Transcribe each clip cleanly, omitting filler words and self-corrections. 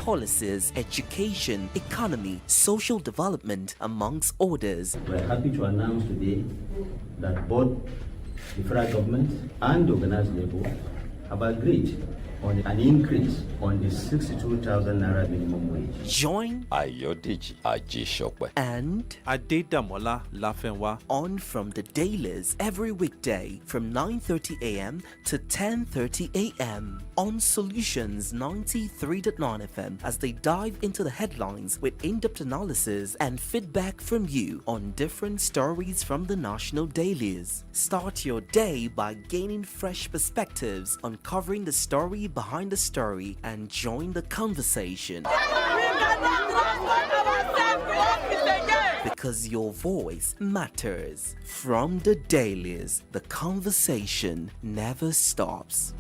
policies, education, economy, social development, amongst others. We're happy to announce today that both the federal government and the organized labor have agreed on an increase on the 62,000 naira minimum wage. Join AJISOPE and LAFENWA on from the dailies every weekday from 9:30 a.m. to 10:30 a.m. on Solutions 93.9 FM as they dive into the headlines with in-depth analysis and feedback from you on different stories from the national dailies. Start your day by gaining fresh perspectives, uncovering the story behind the story, and join the conversation. Because your voice matters. From the dailies, the conversation never stops.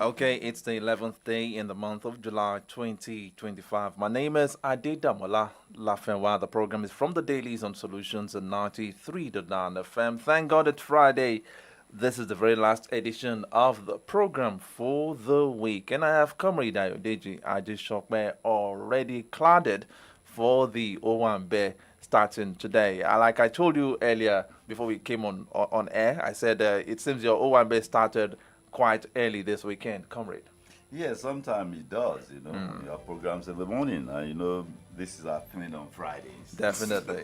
Okay, it's the 11th day in the month of July 2025. My name is Adedamola LAFENWA. The program is from the dailies on Solutions and 93.9 FM. Thank God it's Friday. This is the very last edition of the program for the week. And I have Comrade Ayodeji AJISOPE already cladded for the Owambe starting today. Like I told you earlier before we came on air, I said it seems your Owambe started quite early this weekend, Comrade. Yeah, sometimes it does, you know. You have programs in the morning, and you know, this is happening on Fridays. Definitely,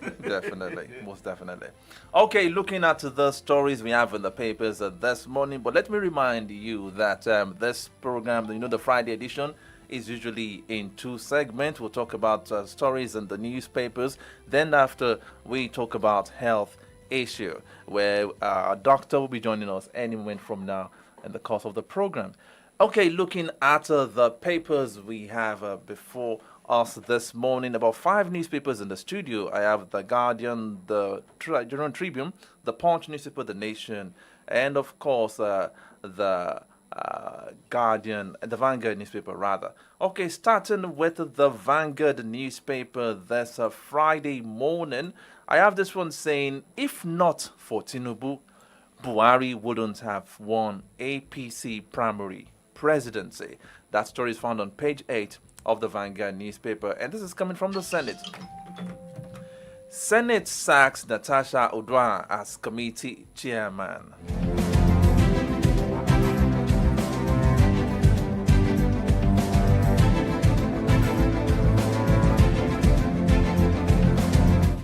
most definitely. Okay, looking at the stories we have in the papers this morning, but let me remind you that this program, you know, the Friday edition, is usually in two segments. We'll talk about stories in the newspapers. Then after, we talk about health issue, where a doctor will be joining us any moment from now in the course of the program. Okay, looking at the papers we have before us this morning, about 5 newspapers in the studio. I have The Guardian, the General Tribune, the Punch newspaper, The Nation, and of course the Guardian, the Vanguard newspaper rather. Okay, starting with the Vanguard newspaper this Friday morning, I have this one saying, if not for Tinubu, Buhari wouldn't have won APC primary presidency. That story is found on page 8 of the Vanguard newspaper, and this is coming from the Senate. Senate sacks Natasha Odwa as committee chairman.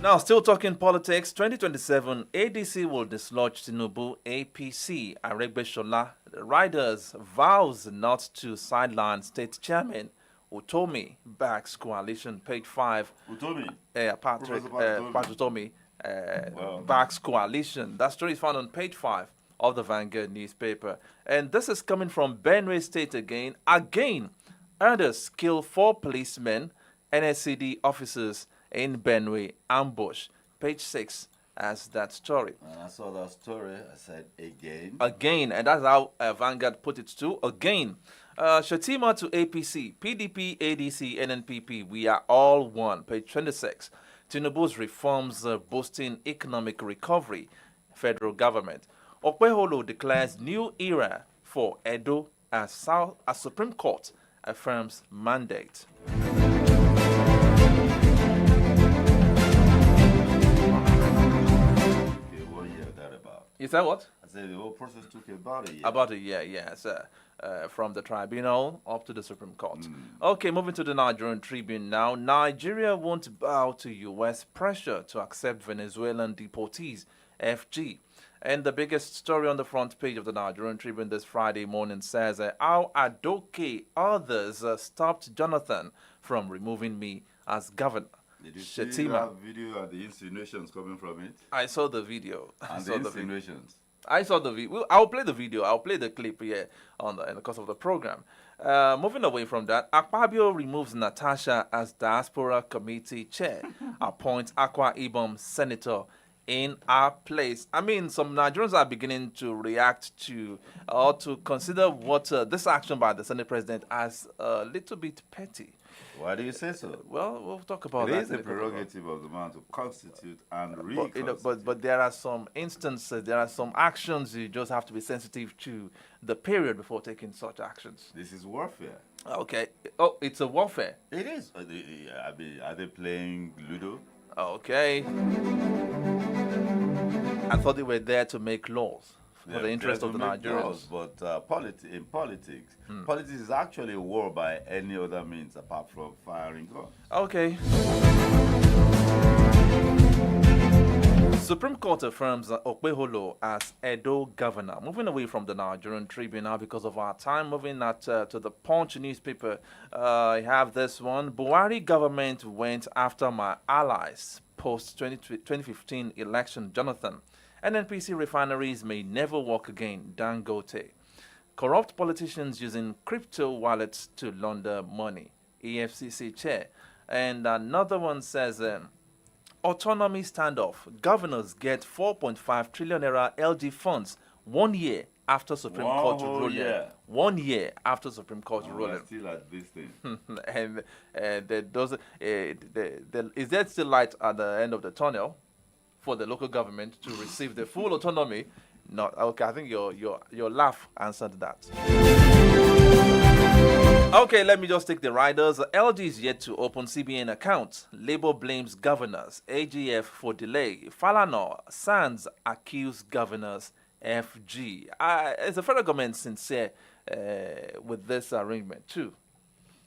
Now, still talking politics, 2027, ADC will dislodge Tinubu, APC. Aregbesola, the riders vows not to sideline state chairman. Utomi backs coalition, page 5. Utomi? Patrick Utomi backs coalition. That story is found on page 5 of the Vanguard newspaper. And this is coming from Benue State again. Others kill 4 policemen, NSCD officers in Benue ambush. Page 6 as that story. I saw that story. I said again. Again, and that's how Vanguard put it too. Again. Shatima to APC, PDP, ADC, NNPP. We are all one. Page 26. Tinubu's reforms boosting economic recovery. Federal government. Okpeholo declares new era for Edo as Supreme Court affirms mandate. You said what? I said the whole process took about a year. About a year, yes. From the tribunal up to the Supreme Court. Okay, moving to the Nigerian Tribune now. Nigeria won't bow to U.S. pressure to accept Venezuelan deportees, FG. And the biggest story on the front page of the Nigerian Tribune this Friday morning says how Adoke others stopped Jonathan from removing me as governor. Did you see that video and the insinuations coming from it? I saw the video. And the insinuations. I saw the video. I'll play the video. I'll play the clip here in the course of the program. Moving away from that, Akpabio removes Natasha as Diaspora Committee Chair, appoints Akwa Ibom Senator in our place. I mean, some Nigerians are beginning to react to or to consider what this action by the Senate President as a little bit petty. Why do you say so? Well, we'll talk about that. It is the prerogative of the man to constitute and reconstitute. But there are some instances, there are some actions you just have to be sensitive to the period before taking such actions. This is warfare. Okay. Oh, it's a warfare. It is. Are they playing Ludo? Okay. I thought they were there to make laws for the interest of the Nigerians. But in politics, politics is actually a war by any other means apart from firing guns. Okay. Supreme Court affirms Okpeholo as Edo governor. Moving away from the Nigerian Tribune now because of our time. Moving to the Punch newspaper. I have this one. Buhari government went after my allies post 2015 election. Jonathan. NNPC refineries may never work again. Dangote. Corrupt politicians using crypto wallets to launder money. EFCC chair. And another one says, autonomy standoff. Governors get 4.5 trillion naira LG funds 1 year after Supreme Court ruling. Yeah. 1 year after Supreme Court ruling. Still at this thing. And there doesn't. Is there still light at the end of the tunnel for the local government to receive the full autonomy? No. Okay, I think your laugh answered that. Okay, let me just take the riders. LG is yet to open CBN accounts. Labour blames governors. AGF for delay. Falana, Sands accuse governors. FG. Is the federal government sincere with this arrangement too?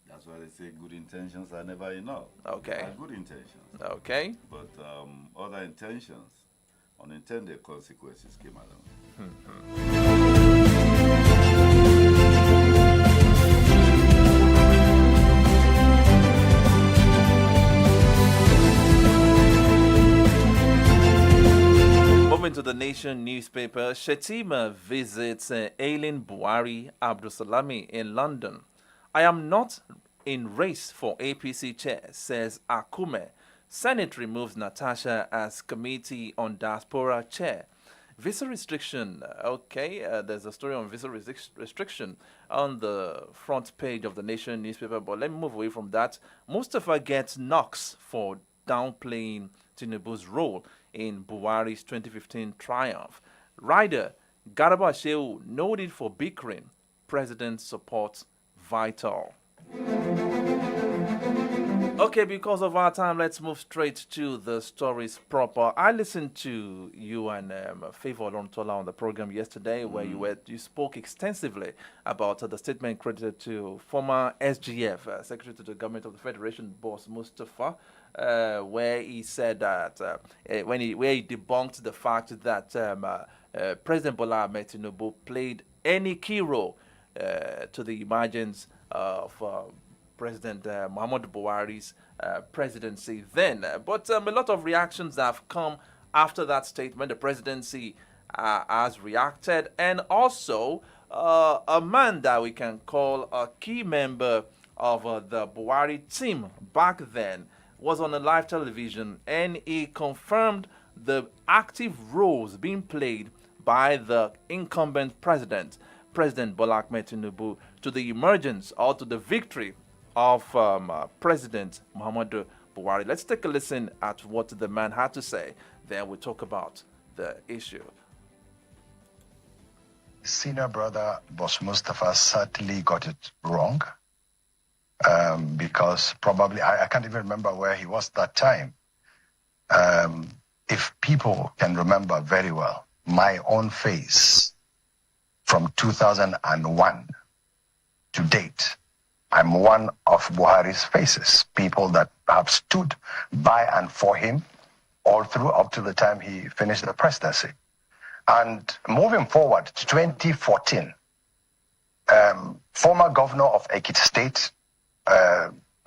That's why they say good intentions are never enough. Okay. Good intentions. Okay. But other intentions, unintended consequences came along. Moving to the Nation newspaper, Shetima visits Aileen Buhari Abdulsalami in London. I am not in race for APC chair, says Akume. Senate removes Natasha as committee on diaspora chair. Visa restriction. Okay, there's a story on visa restriction on the front page of the Nation newspaper, but let me move away from that. Mustafa gets knocks for downplaying Tinubu's role in Buhari's 2015 triumph. Rider, Garba Shehu, no need for bickering. President supports vital. Okay, because of our time, let's move straight to the stories proper. I listened to you and Favor Olontola on the program yesterday, where you spoke extensively about the statement credited to former SGF, Secretary to the Government of the Federation, Boss Mustafa, where he said that where he debunked the fact that President Bola Ahmed Tinubu played any key role to the emergence of President Muhammadu Buhari's presidency then. But a lot of reactions have come after that statement. The presidency has reacted, and also a man that we can call a key member of the Buhari team back then was on a live television, and he confirmed the active roles being played by the incumbent President Bola Ahmed Tinubu, to the emergence or to the victory of President Muhammadu Buhari. Let's take a listen at what the man had to say. Then we'll talk about the issue. Senior brother Boss Mustafa certainly got it wrong, because probably, I can't even remember where he was that time. If people can remember very well, my own face from 2001 to date, I'm one of Buhari's faces, people that have stood by and for him all through up to the time he finished the presidency. And moving forward to 2014, former governor of Ekiti State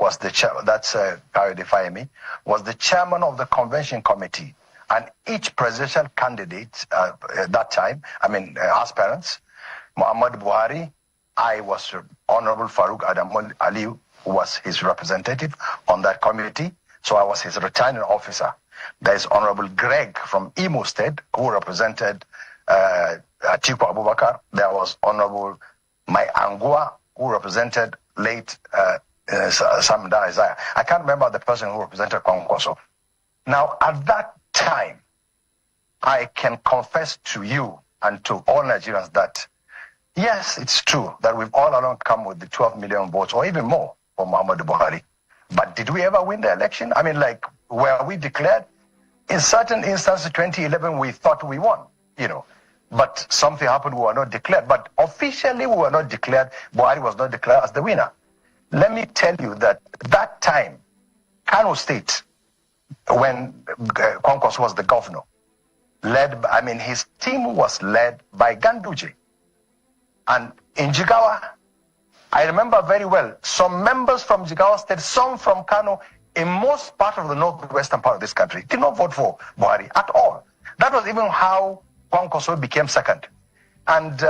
was the Kayode Fayemi, was the chairman of the convention committee. And each presidential candidate at that time, aspirants, Muhammad Buhari, I was Honorable Farouk Adamu Aliu, who was his representative on that committee. So I was his returning officer. There's Honorable Greg from Imo State, who represented Atiku Abubakar. There was Honorable Mai Angua, who represented late Samda Isaiah. I can't remember the person who represented Kwankwaso. Now, at that time, I can confess to you and to all Nigerians that, yes, it's true that we've all along come with the 12 million votes or even more for Muhammadu Buhari. But did we ever win the election? Were we declared? In certain instances, 2011, we thought we won, But something happened, we were not declared. But officially, we were not declared. Buhari was not declared as the winner. Let me tell you that time, Kano State, when Kwankwaso was the governor, his team was led by Ganduje. And in Jigawa, I remember very well, some members from Jigawa State, some from Kano, in most part of the northwestern part of this country, did not vote for Buhari at all. That was even how Kwankwaso became second. And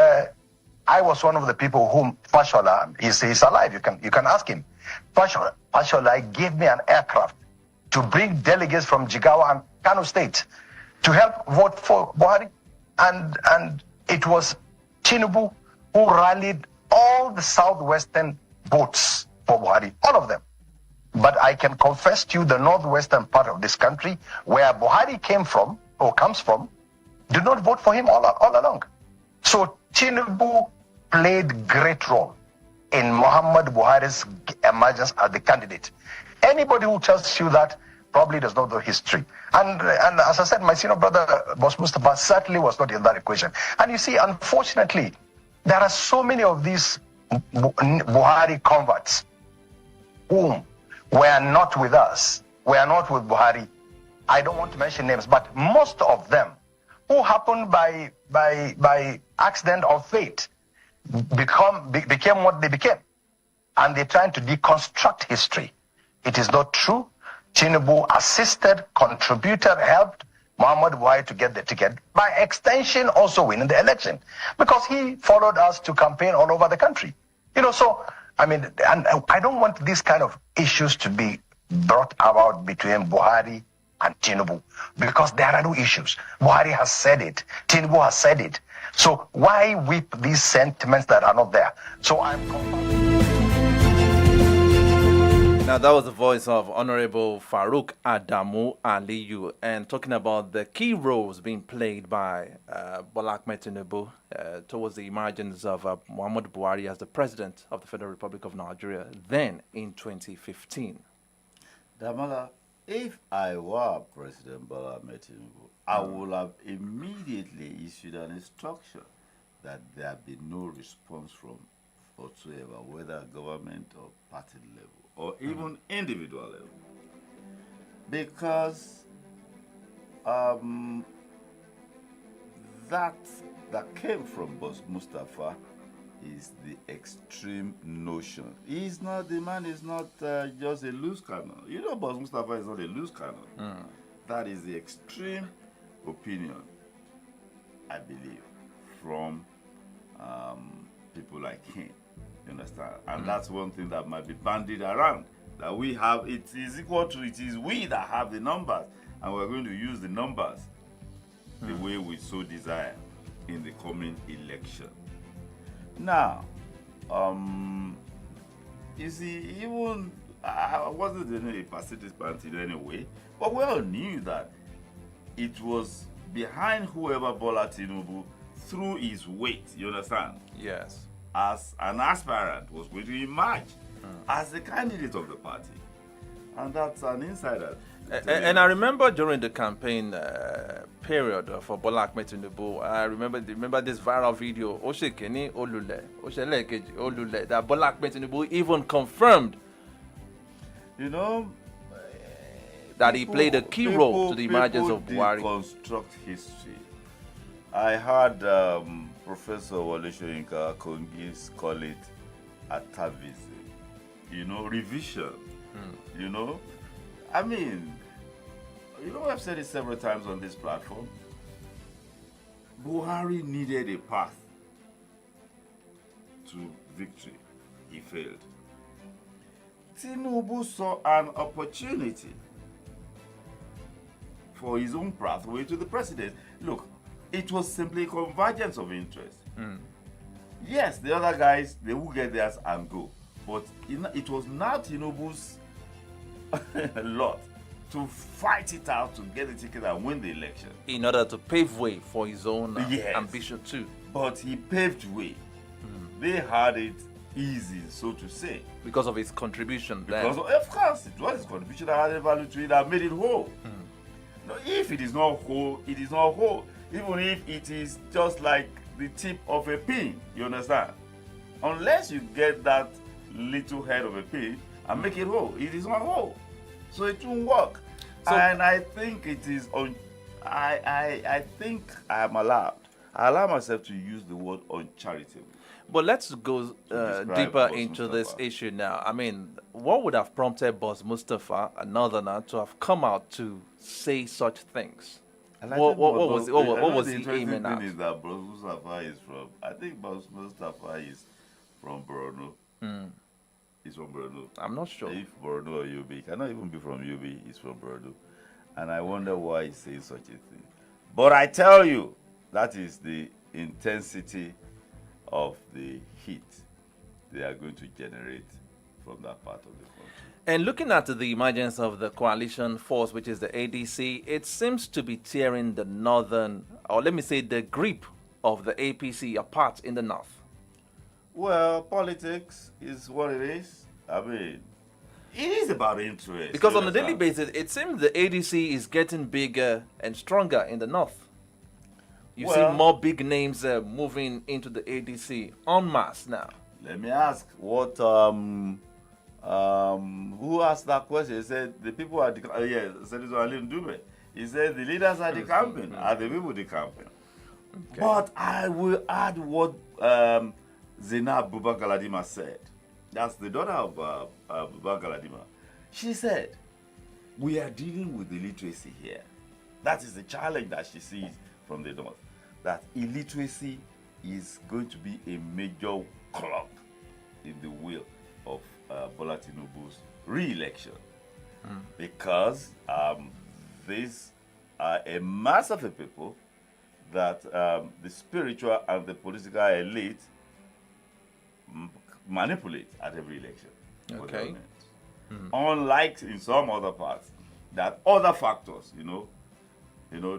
I was one of the people whom Fashola, he's alive, you can ask him. Fashola gave me an aircraft to bring delegates from Jigawa and Kano State to help vote for Buhari. And it was Tinubu who rallied all the southwestern votes for Buhari, all of them. But I can confess to you, the northwestern part of this country, where Buhari came from, or comes from, did not vote for him all along. So Tinubu played great role in Muhammad Buhari's emergence as the candidate. Anybody who tells you that probably does not know history. And as I said, my senior brother, Boss Mustafa, certainly was not in that equation. And you see, unfortunately, there are so many of these Buhari converts whom were not with us, were not with Buhari. I don't want to mention names, but most of them who happened by accident or fate became what they became. And they're trying to deconstruct history. It is not true. Tinubu assisted, contributed, helped Muhammad Buhari to get the ticket, by extension also winning the election, because he followed us to campaign all over the country. And I don't want these kind of issues to be brought about between Buhari and Tinubu, because there are no issues. Buhari has said it, Tinubu has said it. So why whip these sentiments that are not there? So Now, that was the voice of Honorable Farouk Adamu Aliyu, and talking about the key roles being played by Bola Ahmed Tinubu towards the emergence of Muhammadu Buhari as the President of the Federal Republic of Nigeria, then in 2015. Damola, if I were President Bola Ahmed Tinubu, I would have immediately issued an instruction that there be no response from whatsoever, whether government or party level, or even individual level, because that came from Boss Mustafa is the extreme notion. The man is not just a loose cannon. Boss Mustafa is not a loose cannon. That is the extreme opinion, I believe, from people like him. You understand? And that's one thing that might be bandied around. That we have, it is we that have the numbers, and we're going to use the numbers the way we so desire in the coming election. Now, you see, even I wasn't in a participant in any way, but we all knew that it was behind whoever Bola Tinubu threw his weight, you understand, Yes. as an aspirant was going to emerge as the candidate of the party. And that's an insider. And I remember during the campaign period for Bola Ahmed Tinubu, I remember this viral video, Oshekeni Olule, Oshelekeji Olule, that Bola Ahmed Tinubu even confirmed You know, that he played a key role to the emergence of Buhari. Construct history. I heard Professor Wale Soyinka Kongis call it atavism. You know, revision. You know, I mean, you know, I've said it several times on this platform. Buhari needed a path to victory. He failed. Tinubu saw an opportunity for his own pathway to the president. Look, it was simply a convergence of interest. Yes, the other guys, they will get theirs and go. But it was now Tinubu's lot to fight it out to get the ticket and win the election. In order to pave way for his own Yes. ambition too. But he paved way. They had it easy, so to say. Because of his contribution then. Because of course, it was his contribution that added value to it that made it whole. No, if it is not whole, it is not whole. Even if it is just like the tip of a pin, you understand? Unless you get that little head of a pin and make it whole, it is not whole. So it won't work. So- And I think it is on. I think I am allowed. I allow myself to use the word uncharitable. But let's go describe deeper Boss into this Mustafa. issue now. I mean, what would have prompted Boss Mustafa, a northerner, to have come out to say such things? What was he aiming at? The is that Boss Mustafa is from. I think Boss Mustafa is from Borno. He's from Borno. I'm not sure. If Borno or Yobe, he cannot even be from Yobe. He's from Borno, and I wonder why he's saying such a thing. But I tell you, that is the intensity of the heat they are going to generate from that part of the country. And looking at the emergence of the coalition force, which is the ADC, it seems to be tearing the northern, or let me say the grip of the APC apart in the north. Well, politics is what it is. I mean, it is about interest. Because you on a daily understand? basis, it seems the ADC is getting bigger and stronger in the north. You Well- see more big names moving into the ADC en masse now. Let me ask, what who asked that question? He said the people are Senator Alim Dube. He said the leaders are decamping, are the people decamping. Okay. But I will add what Zainab Buba Galadima said. That's the daughter of Buba Galadima. She said, we are dealing with illiteracy here. That is the challenge that she sees from the north. That illiteracy is going to be a major clog in the wheel of Bola Tinubu's re-election. Because these are a mass of the people that the spiritual and the political elite manipulate at every election. for the Okay. government. Unlike in some other parts, that other factors,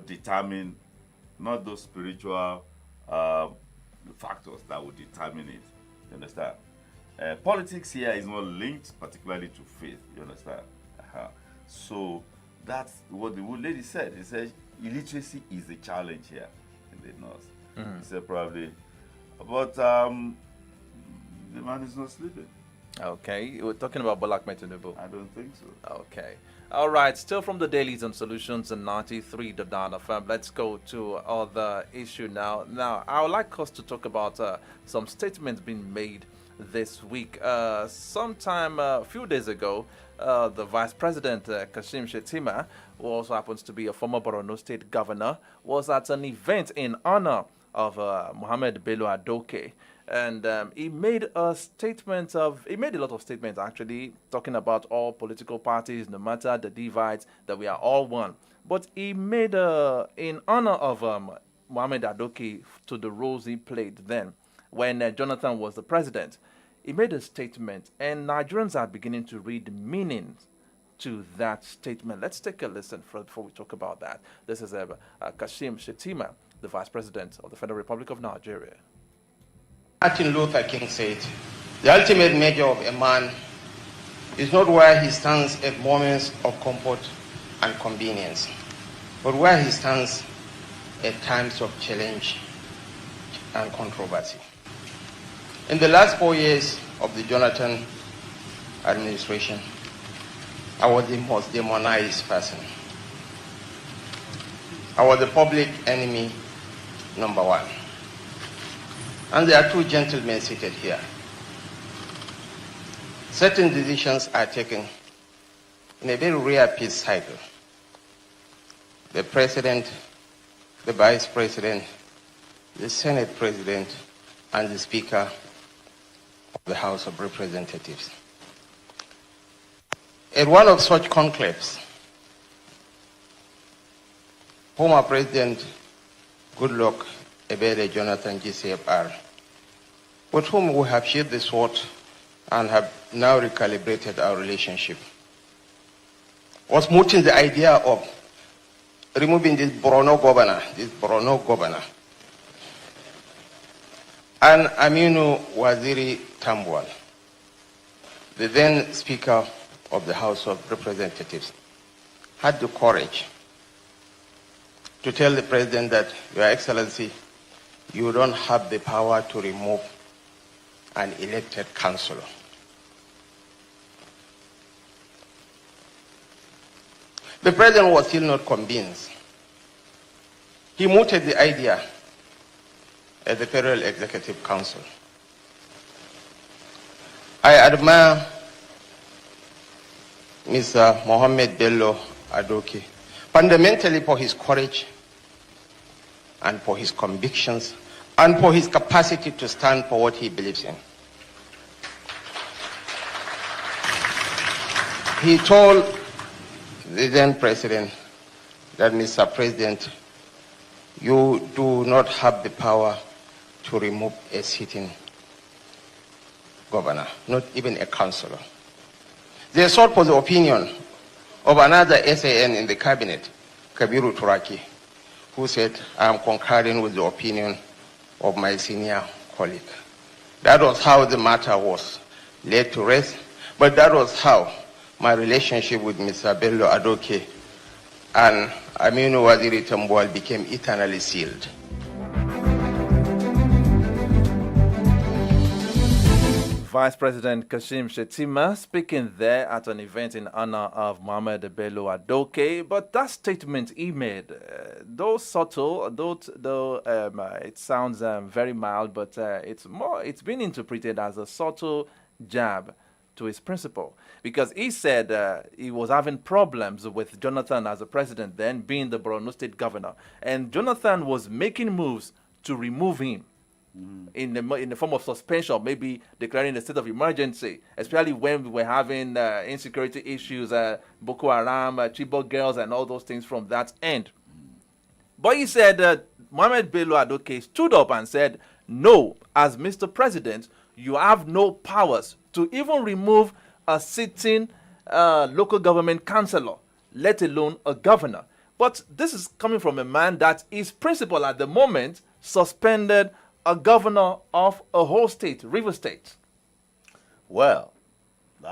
determine not those spiritual factors that would determine it. You understand? Politics here is not linked particularly to faith. You understand? So that's what the old lady said. She said illiteracy is a challenge here in the north. He said probably, but the man is not sleeping. Okay, we're talking about Bola Ahmed Tinubu. I don't think so. Okay. All right, still from the Dailies and Solutions and 93.9 FM. Let's go to other issue now. Now, I would like us to talk about some statements being made this week. Sometime a few days ago, the Vice President, Kashim Shettima, who also happens to be a former Borno State governor, was at an event in honor of Mohammed Bello Adoke. And he made a lot of statements actually, talking about all political parties, no matter the divides, that we are all one. But he made, in honor of Mohammed Adoke, to the roles he played then, when Jonathan was the president, he made a statement, and Nigerians are beginning to read meaning to that statement. Let's take a listen before we talk about that. This is Kashim Shettima, the Vice President of the Federal Republic of Nigeria. Martin Luther King said, "The ultimate measure of a man is not where he stands at moments of comfort and convenience, but where he stands at times of challenge and controversy." In the last 4 years of the Jonathan administration, I was the most demonized person. I was the public enemy number one. And there are two gentlemen seated here. Certain decisions are taken in a very rare peace cycle. The President, the Vice President, the Senate President, and the Speaker of the House of Representatives. At one of such conclaves, former President Goodluck Ebele Jonathan GCFR, with whom we have shared the sword and have now recalibrated our relationship, was mooting the idea of removing this Borno governor, and Aminu Waziri Tambuwal, the then Speaker of the House of Representatives, had the courage to tell the President that, Your Excellency, you don't have the power to remove an elected councillor. The President was still not convinced. He mooted the idea at the Federal Executive Council. I admire Mr. Mohammed Bello Adoke fundamentally for his courage and for his convictions and for his capacity to stand for what he believes in. He told the then president that, Mr. President, you do not have the power to remove a sitting governor, not even a councillor. They sought for the opinion of another SAN in the cabinet, Kabiru Turaki, who said, I am concurring with the opinion of my senior colleague. That was how the matter was laid to rest, but that was how my relationship with Mr. Bello Adoke and Aminu Waziri Tambuwal became eternally sealed. Vice President Kashim Shettima speaking there at an event in honor of Mohammed Bello Adoke. But that statement he made, though subtle, though it sounds very mild, but it's been interpreted as a subtle jab to his principal, because he said he was having problems with Jonathan as a president, then being the Borno State governor, and Jonathan was making moves to remove him. In the form of suspension, maybe declaring a state of emergency, especially when we were having insecurity issues, Boko Haram, Chibok girls, and all those things from that end. But he said Mohammed Bello Adoke stood up and said, no, as Mr. President, you have no powers to even remove a sitting local government councillor, let alone a governor. But this is coming from a man that is principal at the moment suspended a governor of a whole state, River State. Well,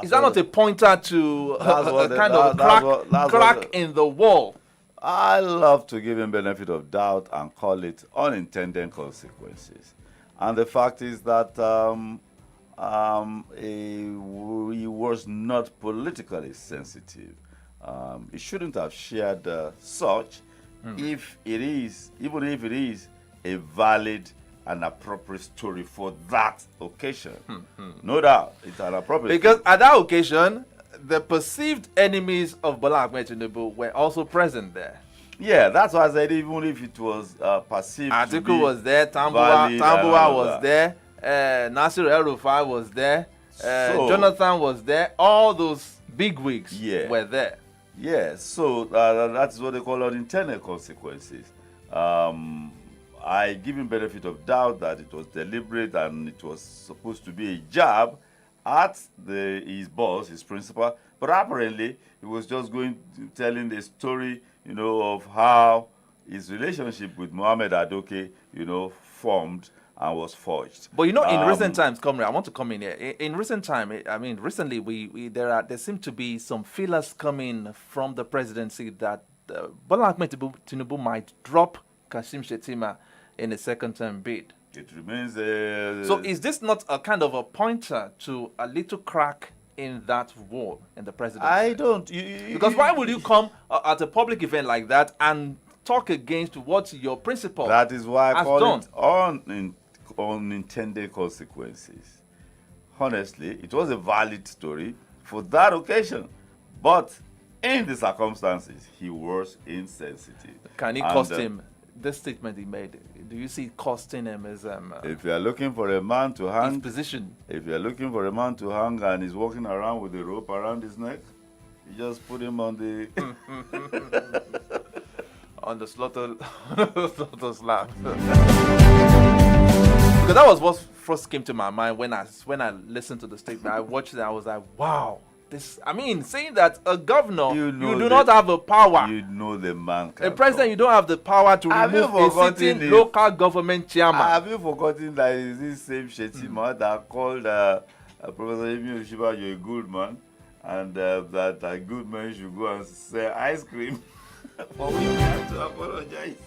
is that not a pointer to a kind of crack in the wall? I love to give him benefit of doubt and call it unintended consequences. And the fact is that he was not politically sensitive. He shouldn't have shared such if it is, even if it is a valid and appropriate story for that occasion. No doubt, it's an appropriate because at that occasion, the perceived enemies of Bola Ahmed Tinubu were also present there. Yeah, that's why I said even if it was perceived Atiku was there, Tambuwa was there, Nasir El-Rufai was there, Jonathan was there, all those bigwigs were there. Yeah, so that's what they call unintended consequences. I give him benefit of doubt that it was deliberate and it was supposed to be a jab at his boss, his principal. But apparently, he was just telling the story, of how his relationship with Mohammed Adoke, formed and was forged. But in recent times, Comrade, I want to come in here. In recent time, recently there seem to be some feelers coming from the presidency that Bola Ahmed Tinubu might drop Kashim Shettima in a second-term bid. It remains. So is this not a kind of a pointer to a little crack in that wall in the presidency? I don't. Because why would you come at a public event like that and talk against what your principal That is why I has call done? it unintended consequences. Honestly, it was a valid story for that occasion. But in the circumstances, he was insensitive. Can it cost him this statement he made? Do you see it costing him his if you are looking for a man to hang, his position? If you are looking for a man to hang and he's walking around with a rope around his neck, you just put him on the on the slaughter slab. Because that was what first came to my mind when I listened to the statement. I watched it. I was like, wow. Saying that a governor, you do not have a power. You know the man. A president, you don't have the power to remove a sitting local government chairman. Have you forgotten that it's this same Shettima that called Professor Emi Oshiba, you're a good man, and that a good man should go and sell ice cream? But we have to apologize.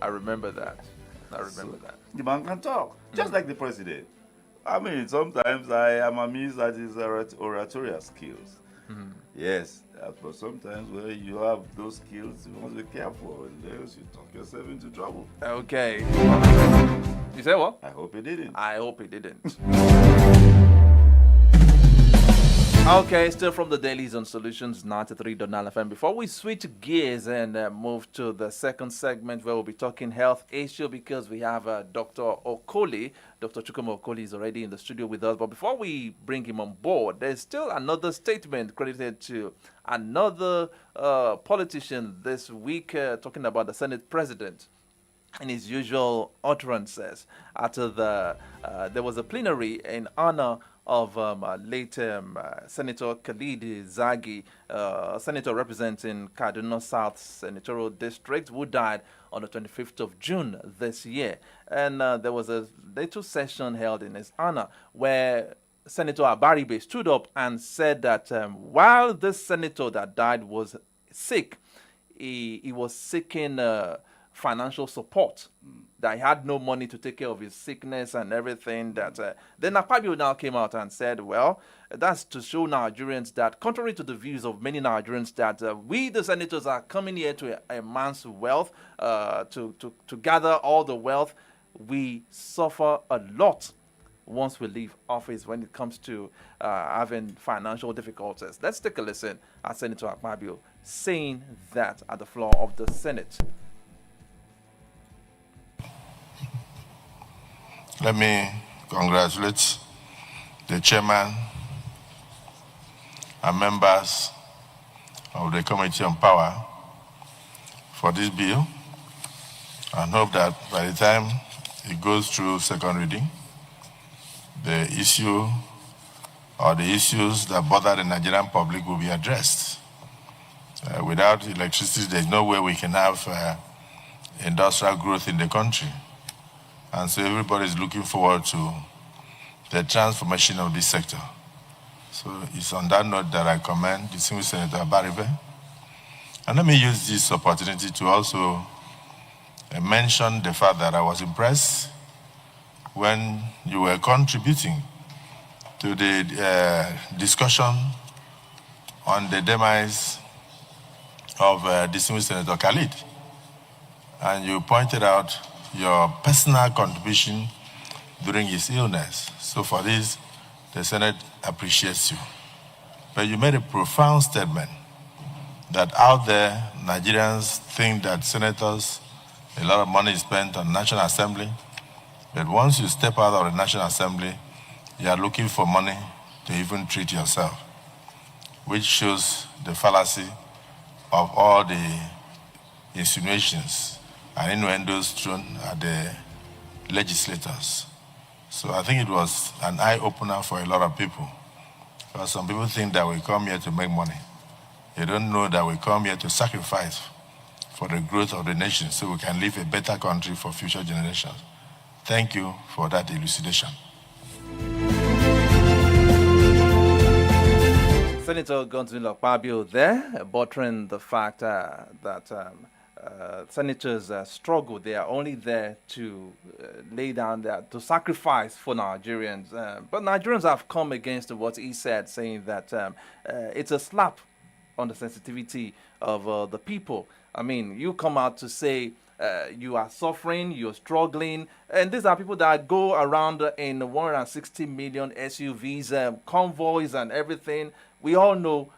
I remember that. The man can talk, just like the president. Sometimes I am amazed at his oratorial skills. Yes, but sometimes when you have those skills, you must be careful, else you talk yourself into trouble. Okay. You say what? I hope he didn't. I hope he didn't. Okay, still from the dailies on Solutions 93.9 FM. Before we switch gears and move to the second segment where we'll be talking health issue, because we have Dr. Okoli. Dr. Chukwuma Okoli is already in the studio with us. But before we bring him on board, there's still another statement credited to another politician this week talking about the Senate president. In his usual utterances, after there was a plenary in honor of late Senator Khalid Zagi, senator representing Kaduna South Senatorial District, who died on the 25th of June this year. And there was a little session held in his honor where Senator Abaribe stood up and said that while this senator that died was sick, he was seeking financial support, that he had no money to take care of his sickness and everything. That then Akpabio now came out and said, well, that's to show Nigerians that, contrary to the views of many Nigerians, that we, the senators, are coming here to amass wealth, to gather all the wealth. We suffer a lot once we leave office when it comes to having financial difficulties. Let's take a listen at Senator Akpabio saying that at the floor of the Senate. Let me congratulate the chairman and members of the Committee on Power for this bill, and hope that by the time it goes through second reading, the issue or the issues that bother the Nigerian public will be addressed. Without electricity, there's no way we can have industrial growth in the country. And so everybody is looking forward to the transformation of this sector. So it's on that note that I commend distinguished Senator Abaribe. And let me use this opportunity to also mention the fact that I was impressed when you were contributing to the discussion on the demise of distinguished Senator Khalid. And you pointed out your personal contribution during his illness. So for this, the Senate appreciates you. But you made a profound statement that out there, Nigerians think that senators, a lot of money is spent on National Assembly, but once you step out of the National Assembly, you are looking for money to even treat yourself, which shows the fallacy of all the insinuations and innuendos thrown at the legislators. So I think it was an eye-opener for a lot of people. Because some people think that we come here to make money. They don't know that we come here to sacrifice for the growth of the nation so we can leave a better country for future generations. Thank you for that elucidation. Senator Godswill Akpabio there, buttressing the fact that senators struggle. They are only there to lay down to sacrifice for Nigerians. But Nigerians have come against what he said, saying that it's a slap on the sensitivity of the people. I mean, you come out to say you are suffering, you're struggling, and these are people that go around in 160 million SUVs, convoys and everything. We all know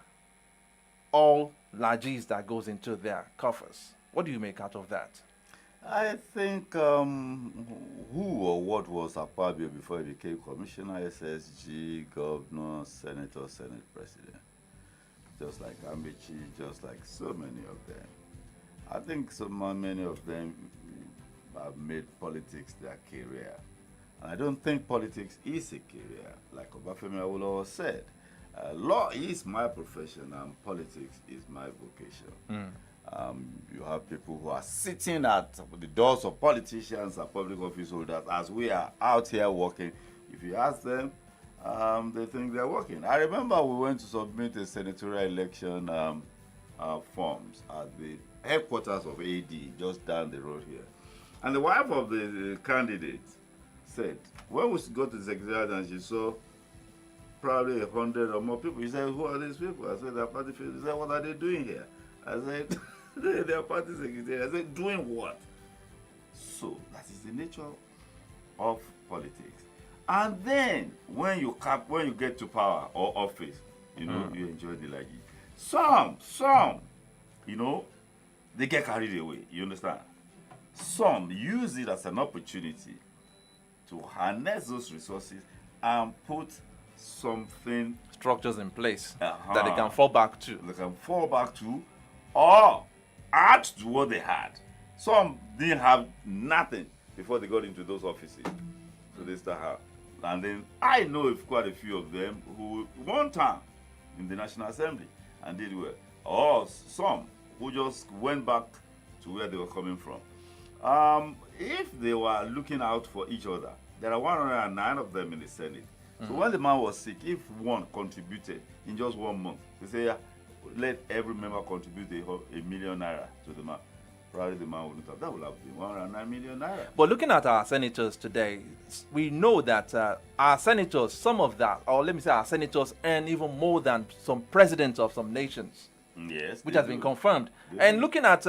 all lagis that goes into their coffers. What do you make out of that? I think who or what was Akpabio before he became commissioner, SSG, governor, senator, senate president? Just like Amici, just like so many of them. I think many of them have made politics their career. And I don't think politics is a career, like Obafemi Awolowo said. Law is my profession and politics is my vocation. You have people who are sitting at the doors of politicians and public office holders as we are out here working. If you ask them, they think they're working. I remember we went to submit a senatorial election forms at the headquarters of AD, just down the road here. And the wife of the candidate said, when we got to the secretariat and she saw probably 100 or more people, she said, who are these people? I said, they're party people. She said, what are they doing here? I said, they're party secretary. I said, doing what? So that is the nature of politics. And then when you get to power or office, you enjoy the like. Some, they get carried away. You understand? Some use it as an opportunity to harness those resources and put structures in place that they can fall back to. They can fall back to, or add to what they had. Some didn't have nothing before they got into those offices. So they start out. And then I know of quite a few of them who one time in the National Assembly and did well. Or some who just went back to where they were coming from. If they were looking out for each other, there are 109 of them in the Senate. So when the man was sick, if one contributed in just 1 month, they say, yeah, let every member contribute a million naira to the man. Probably the man wouldn't have. That would have been 109 million naira. But looking at our senators today, we know that our senators, some of that, or let me say our senators earn even more than some presidents of some nations. Yes, which has been confirmed. And looking at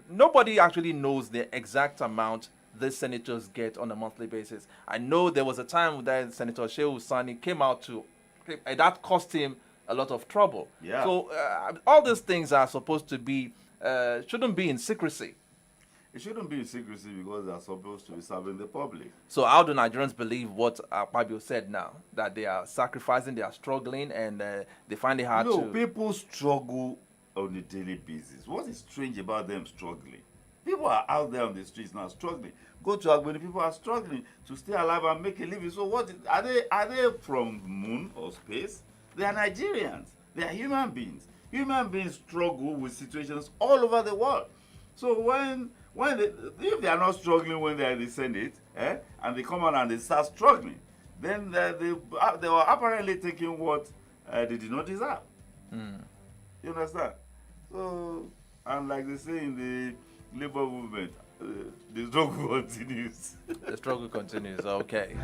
nobody actually knows the exact amount these senators get on a monthly basis. I know there was a time that Senator Shehu Sani came out that cost him a lot of trouble. Yeah. So all these things are supposed to be, shouldn't be in secrecy. It shouldn't be in secrecy because they are supposed to be serving the public. So how do Nigerians believe what Akpabio said now? That they are sacrificing, they are struggling, and they find it hard to... No, people struggle on a daily basis. What is strange about them struggling? People are out there on the streets now struggling. Go to Agbeni, people are struggling to stay alive and make a living. So are they from moon or space? They are Nigerians. They are human beings. Human beings struggle with situations all over the world. So if they are not struggling when they are in the Senate, and they come out and they start struggling, then they were apparently taking what they did not deserve. You understand? So, and like they say in the labor movement, the struggle continues. The struggle continues, okay.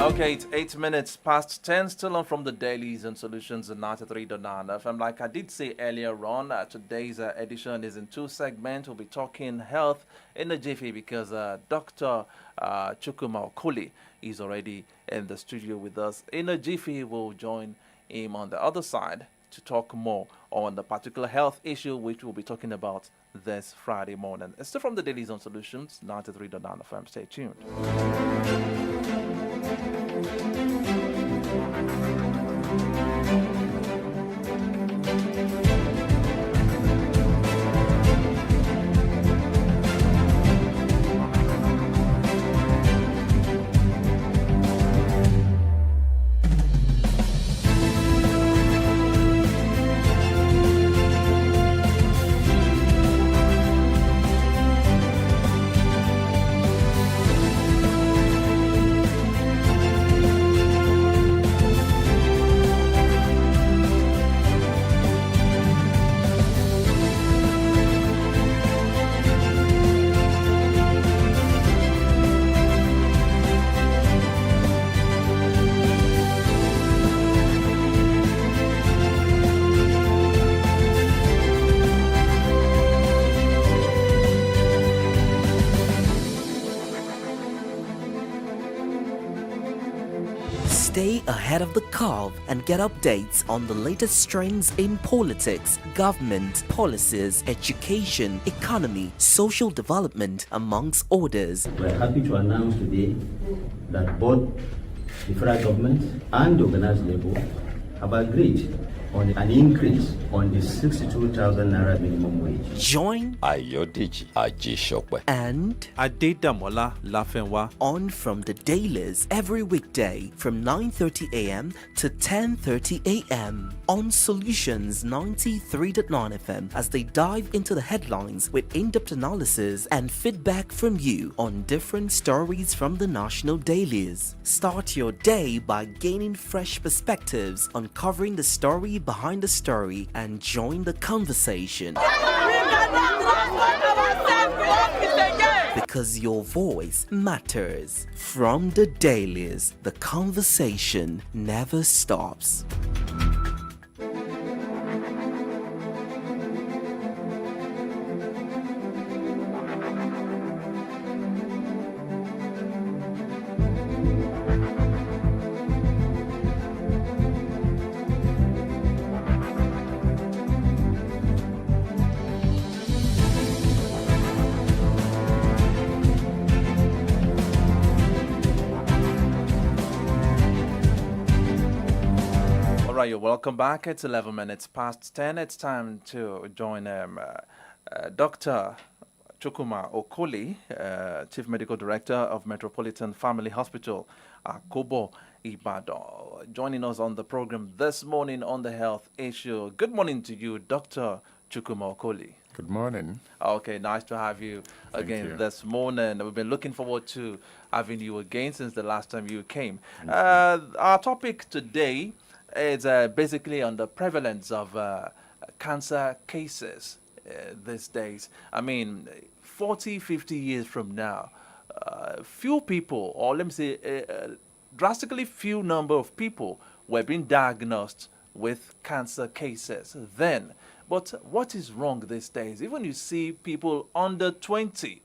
Okay, it's 8 minutes past 10, still on from the dailies and solutions in 93.9 FM. Like I did say earlier on, today's edition is in two segments. We'll be talking health in a jiffy because Dr. Chukwuma Okoli is already in the studio with us. In a jiffy, we'll join him on the other side to talk more on the particular health issue which we'll be talking about this Friday morning. It's still from the dailies and solutions, 93.9 FM. Stay tuned. Stay ahead of the curve and get updates on the latest trends in politics, government, policies, education, economy, social development, amongst others. We're happy to announce today that both the federal government and the organized labor have agreed on an increase on the 62,000 naira minimum wage. Join Ayodeji AJISOPE and Adedamola LAFENWA on from the dailies every weekday from 9:30 a.m. to 10:30 a.m. on Solutions 93.9 FM as they dive into the headlines with in-depth analysis and feedback from you on different stories from the national dailies. Start your day by gaining fresh perspectives, uncovering the story behind the story, and join the conversation. Because your voice matters. From the dailies, the conversation never stops. You're welcome back. It's 11 minutes past 10. It's time to join Dr. Chukuma Okoli, Chief Medical Director of Metropolitan Family Hospital, Kobo, Ibadan, joining us on the program this morning on the health issue. Good morning to you, Dr. Chukuma Okoli. Good morning. Okay, nice to have you again this morning. We've been looking forward to having you again since the last time you came. Our topic today is basically on the prevalence of cancer cases these days. I mean, 40, 50 years from now, few people, or let me say, drastically few number of people were being diagnosed with cancer cases then. But what is wrong these days? Even you see people under 20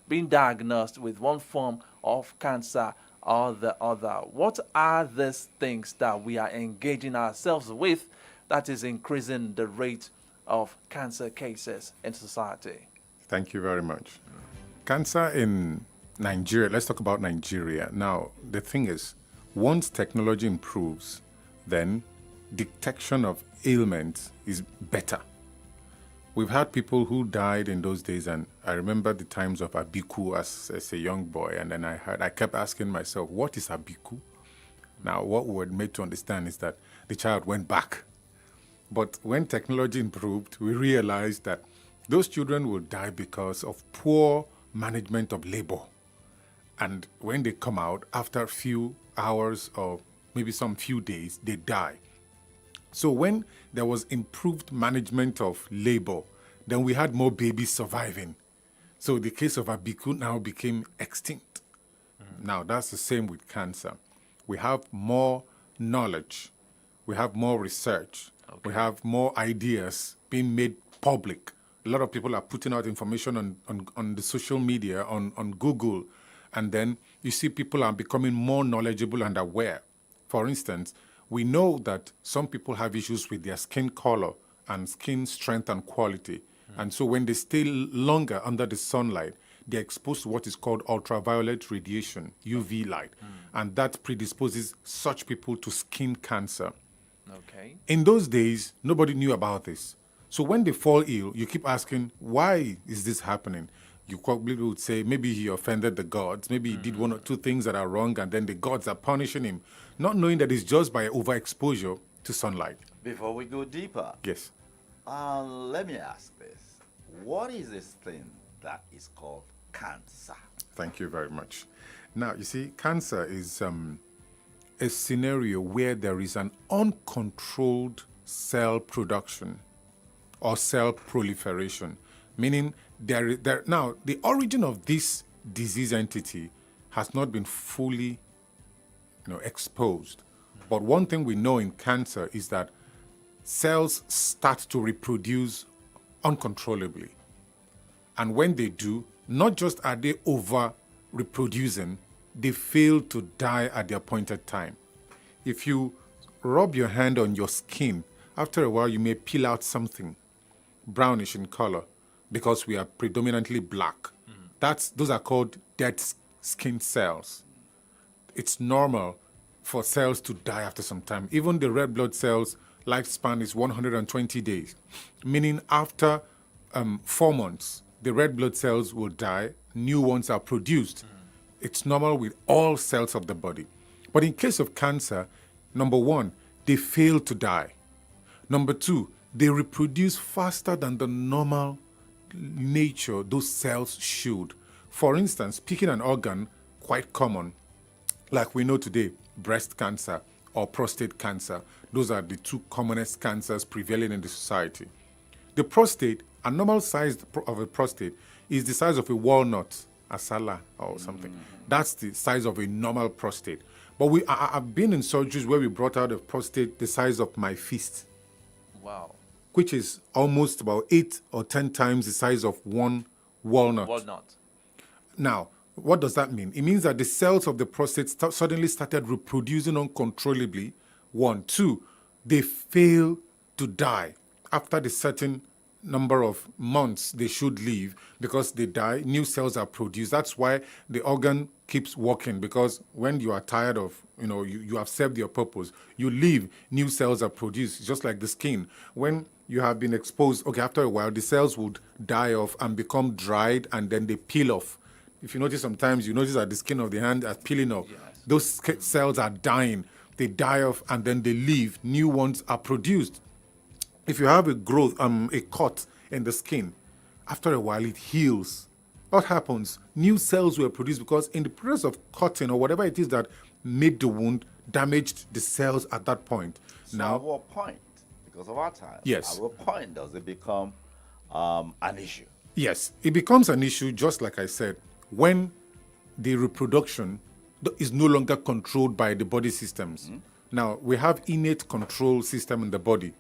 being diagnosed with one form of cancer or the other. What are these things that we are engaging ourselves with that is increasing the rate of cancer cases in society? Thank you very much. Cancer in Nigeria, let's talk about Nigeria. Now, the thing is, once technology improves, then detection of ailments is better. We've had people who died in those days, and I remember the times of Abiku as a young boy, and then I kept asking myself, what is Abiku? Now, what we were made to understand is that the child went back. But when technology improved, we realized that those children will die because of poor management of labor. And when they come out, after a few hours or maybe some few days, they die. So when there was improved management of labor, then we had more babies surviving. So the case of Abiku now became extinct. Now that's the same with cancer. We have more knowledge. We have more research. We have more ideas being made public. A lot of people are putting out information on the social media, on Google. And then you see people are becoming more knowledgeable and aware. For instance, we know that some people have issues with their skin color and skin strength and quality. And so when they stay longer under the sunlight, they're exposed to what is called ultraviolet radiation, UV light. And that predisposes such people to skin cancer. Okay. In those days, nobody knew about this. So when they fall ill, you keep asking, why is this happening? You probably would say, maybe he offended the gods. Maybe he did one or two things that are wrong, and then the gods are punishing him, not knowing that it's just by overexposure to sunlight. Before we go deeper, Yes. let me ask this. What is this thing that is called cancer? Thank you very much. Now, you see, cancer is a scenario where there is an uncontrolled cell production or cell proliferation, meaning now the origin of this disease entity has not been fully exposed. But one thing we know in cancer is that cells start to reproduce uncontrollably. And when they do, not just are they over reproducing, they fail to die at the appointed time. If you rub your hand on your skin, after a while you may peel out something brownish in color because we are predominantly black. Those are called dead skin cells. It's normal for cells to die after some time. Even the red blood cells lifespan is 120 days, meaning after 4 months, the red blood cells will die, new ones are produced. It's normal with all cells of the body. But in case of cancer, number one, they fail to die. Number two, they reproduce faster than the normal nature those cells should. For instance, picking an organ, quite common, like we know today, breast cancer or prostate cancer. Those are the two commonest cancers prevailing in the society. The prostate, a normal size of a prostate, is the size of a walnut, a sala or something. That's the size of a normal prostate. But I've been in surgeries where we brought out a prostate the size of my fist. Wow. Which is almost about 8 or 10 times the size of one walnut. Now, what does that mean? It means that the cells of the prostate suddenly started reproducing uncontrollably. 1. 2, they fail to die after the certain number of months they should live. Because they die, new cells are produced. That's why the organ keeps working, because when you are tired of, you have served your purpose, you leave, new cells are produced. It's just like the skin. When you have been exposed, after a while, the cells would die off and become dried, and then they peel off. If you notice, sometimes you notice that the skin of the hand is peeling off. Yes. Those cells are dying. They die off, and then they leave. New ones are produced. If you have a growth, a cut in the skin, after a while it heals. What happens? New cells were produced because in the process of cutting or whatever it is that made the wound, damaged the cells at that point. So now, at what point, because of our time, yes, at what point does it become an issue? Yes, it becomes an issue, just like I said, when the reproduction is no longer controlled by the body systems. Now, we have innate control system in the body.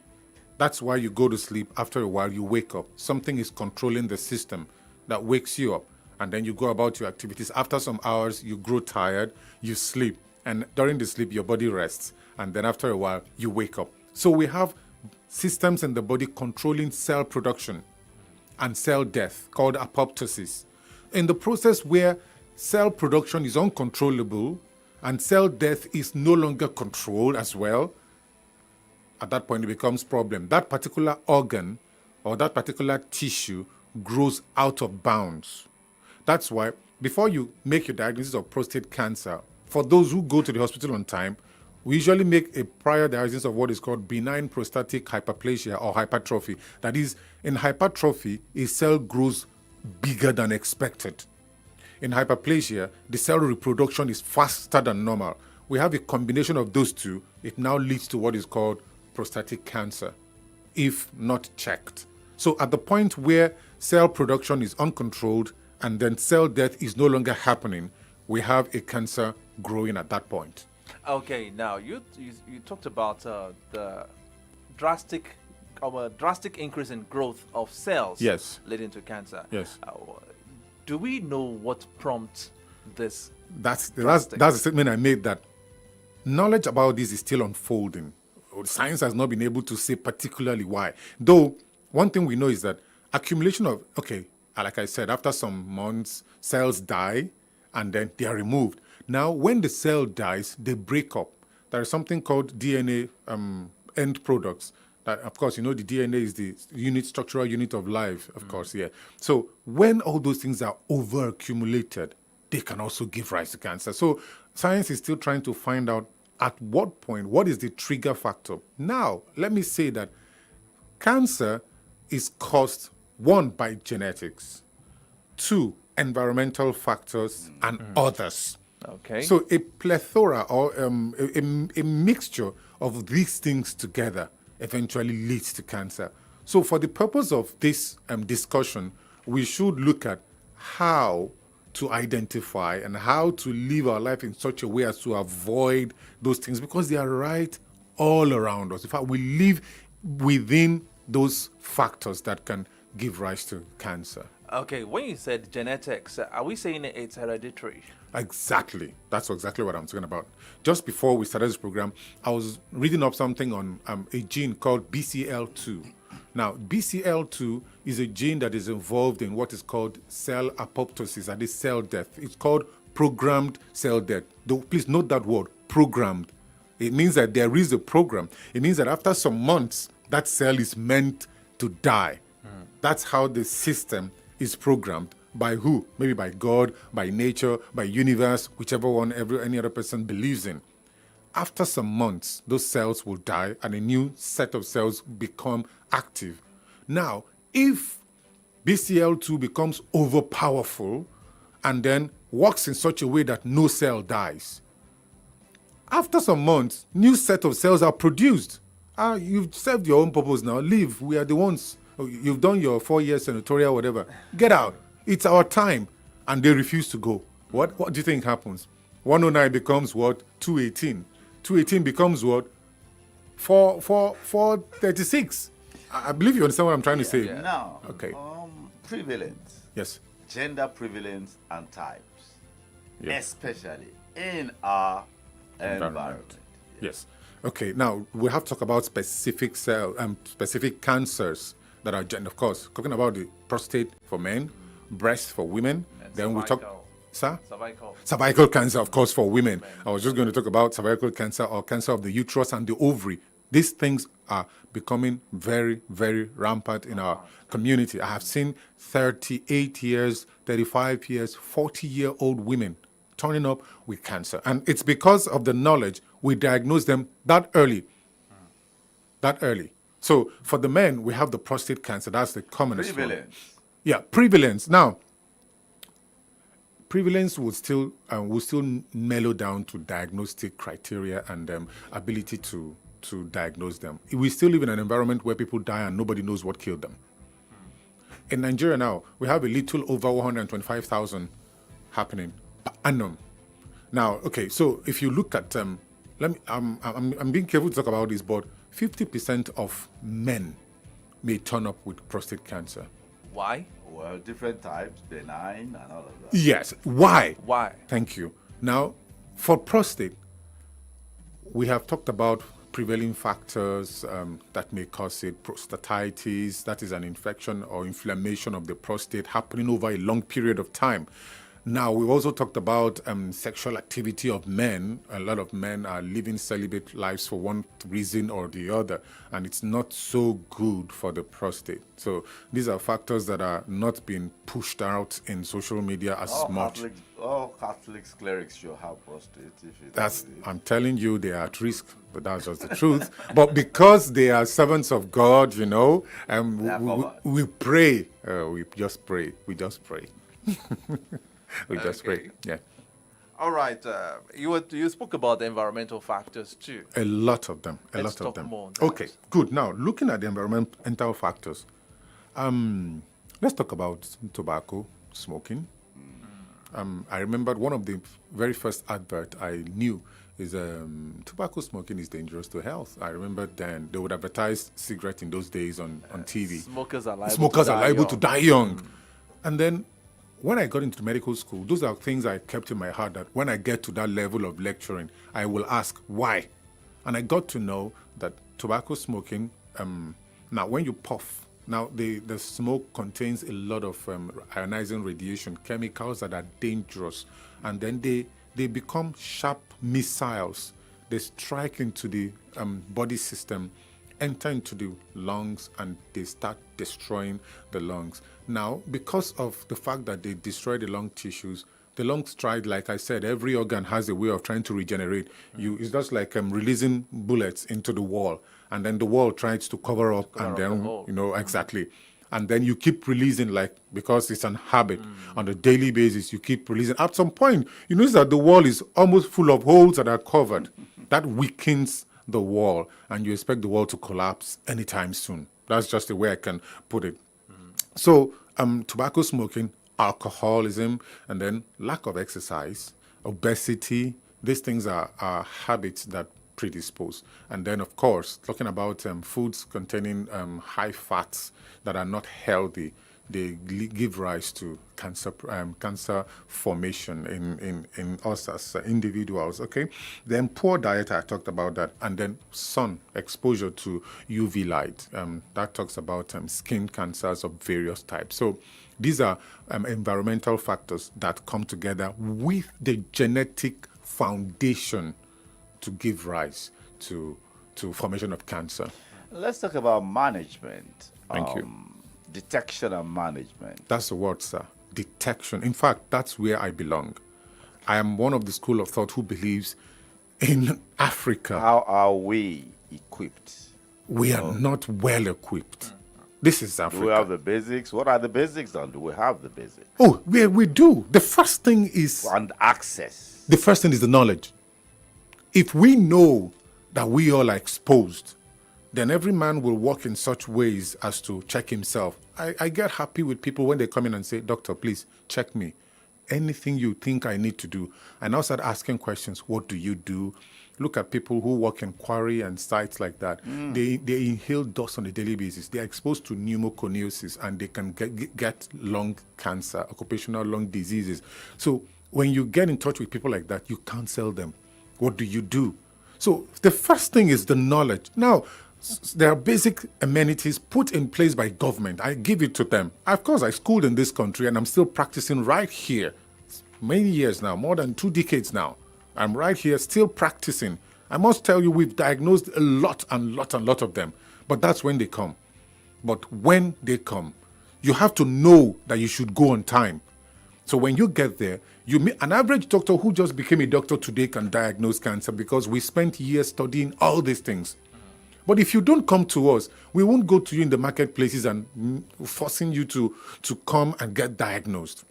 That's why you go to sleep. After a while, you wake up. Something is controlling the system that wakes you up. And then you go about your activities. After some hours, you grow tired, you sleep. And during the sleep, your body rests. And then after a while, you wake up. So we have systems in the body controlling cell production and cell death, called apoptosis. In the process where cell production is uncontrollable and cell death is no longer controlled as well, at that point it becomes a problem. That particular organ or that particular tissue grows out of bounds. That's why before you make your diagnosis of prostate cancer, for those who go to the hospital on time, we usually make a prior diagnosis of what is called benign prostatic hyperplasia or hypertrophy. That is, in hypertrophy, a cell grows bigger than expected. In hyperplasia, the cell reproduction is faster than normal. We have a combination of those two. It now leads to what is called prostatic cancer, if not checked. So at the point where cell production is uncontrolled and then cell death is no longer happening, we have a cancer growing at that point. Okay, now you talked about the drastic increase in growth of cells, yes, leading to cancer. Yes. Do we know what prompts this? That's the statement I made, that knowledge about this is still unfolding. Science has not been able to say particularly why. Though one thing we know is that accumulation of, like I said, after some months, cells die and then they are removed. Now, when the cell dies, they break up. There is something called DNA end products. That, of course, the DNA is the structural unit of life, of course, yeah. So when all those things are over-accumulated, they can also give rise to cancer. So science is still trying to find out at what point, what is the trigger factor. Now, let me say that cancer is caused, 1, by genetics, 2, environmental factors, and others. Okay. So a plethora or a mixture of these things together eventually leads to cancer. So for the purpose of this discussion, we should look at how to identify and how to live our life in such a way as to avoid those things, because they are right all around us. In fact, we live within those factors that can give rise to cancer. Okay, when you said genetics, are we saying it's hereditary? Exactly. That's exactly what I'm talking about. Just before we started this program, I was reading up something on a gene called BCL2. Now, BCL2 is a gene that is involved in what is called cell apoptosis, that is cell death. It's called programmed cell death. Though, please note that word, programmed. It means that there is a program. It means that after some months, that cell is meant to die. That's how the system is programmed. By who? Maybe by God, by nature, by universe, whichever one any other person believes in. After some months, those cells will die and a new set of cells become active. Now, if BCL2 becomes overpowerful and then works in such a way that no cell dies, after some months, new set of cells are produced. You've served your own purpose now. Leave. We are the ones. You've done your 4 years senatorial, whatever. Get out. It's our time. And they refuse to go. What do you think happens? 109 becomes what? 218. 218 becomes what? 436. I believe you understand what I'm trying to say. Yeah. Now, okay. Prevalence. Yes. Gender prevalence and types. Yes. Especially in our environment. Yes. Okay. Now we have to talk about specific specific cancers that are, of course, talking about the prostate for men, breast for women. And then we talk, sir, cervical cancer, of course, for women. I was just going to talk about cervical cancer or cancer of the uterus and the ovary. These things are becoming very, very rampant in our community. I have seen 38 years, 35 years, 40-year-old women turning up with cancer. And it's because of the knowledge we diagnose them that early. That early. So for the men, we have the prostate cancer. That's the commonest one. Prevalence. Yeah, prevalence. Now, prevalence will still mellow down to diagnostic criteria and ability to diagnose them. We still live in an environment where people die and nobody knows what killed them. In Nigeria now, we have a little over 125,000 happening per annum. Now, okay, so if you look at, I'm being careful to talk about this, but 50% of men may turn up with prostate cancer. Why? Well, different types, benign and all of that. Yes. Why? Why? Thank you. Now, for prostate, we have talked about prevailing factors that may cause it. Prostatitis, that is an infection or inflammation of the prostate happening over a long period of time. Now, we've also talked about sexual activity of men. A lot of men are living celibate lives for one reason or the other, and it's not so good for the prostate. So these are factors that are not being pushed out in social media as much. All Catholic clerics should have prostate. I'm telling you, they are at risk, but that's just the truth. But because they are servants of God, we pray. We just pray. We just pray. We just pray. Yeah. All right. You spoke about the environmental factors too. A lot of them. Let's talk more on that. Okay, good. Now, looking at the environmental factors, let's talk about tobacco, smoking. I remembered one of the very first advert I knew is tobacco smoking is dangerous to health. I remember then they would advertise cigarette in those days on TV. Smokers are liable to die young. And then when I got into medical school, those are things I kept in my heart that when I get to that level of lecturing, I will ask why. And I got to know that tobacco smoking, now when you puff, now the smoke contains a lot of ionizing radiation, chemicals that are dangerous. And then they become sharp missiles. They strike into the body system, enter into the lungs, and they start destroying the lungs. Now, because of the fact that they destroy the lung tissues, the lungs try, like I said, every organ has a way of trying to regenerate. It's just like releasing bullets into the wall, and then the wall tries to cover up, exactly. And then you keep releasing, because it's an habit on a daily basis, you keep releasing. At some point, you notice that the wall is almost full of holes that are covered. That weakens the wall, and you expect the wall to collapse anytime soon. That's just the way I can put it. So, tobacco smoking, alcoholism, and then lack of exercise, obesity, these things are habits that predispose. And then, of course, talking about foods containing high fats that are not healthy. give rise to cancer formation in us as individuals. Okay, then poor diet, I talked about that, and then sun exposure to UV light. That talks about skin cancers of various types. So these are environmental factors that come together with the genetic foundation to give rise to formation of cancer. Let's talk about management. Thank you. Detection and management. That's the word, sir. Detection. In fact, that's where I belong. I am one of the school of thought who believes in Africa. How are we equipped? We are not well equipped. This is Africa. Do we have the basics? What are the basics, and do we have the basics? Oh, we do. The first thing is... And access. The first thing is the knowledge. If we know that we all are exposed, then every man will walk in such ways as to check himself. I get happy with people when they come in and say, doctor, please check me. Anything you think I need to do. And now start asking questions. What do you do? Look at people who work in quarry and sites like that. They inhale dust on a daily basis. They're exposed to pneumoconiosis and they can get lung cancer, occupational lung diseases. So when you get in touch with people like that, you counsel them. What do you do? So the first thing is the knowledge. Now, there are basic amenities put in place by government. I give it to them. Of course, I schooled in this country and I'm still practicing right here. Many years now, more than 2 decades now. I'm right here still practicing. I must tell you, we've diagnosed a lot of them. But that's when they come. But when they come, you have to know that you should go on time. So when you get there, you meet an average doctor who just became a doctor today can diagnose cancer because we spent years studying all these things. But if you don't come to us, we won't go to you in the marketplaces and forcing you to come and get diagnosed.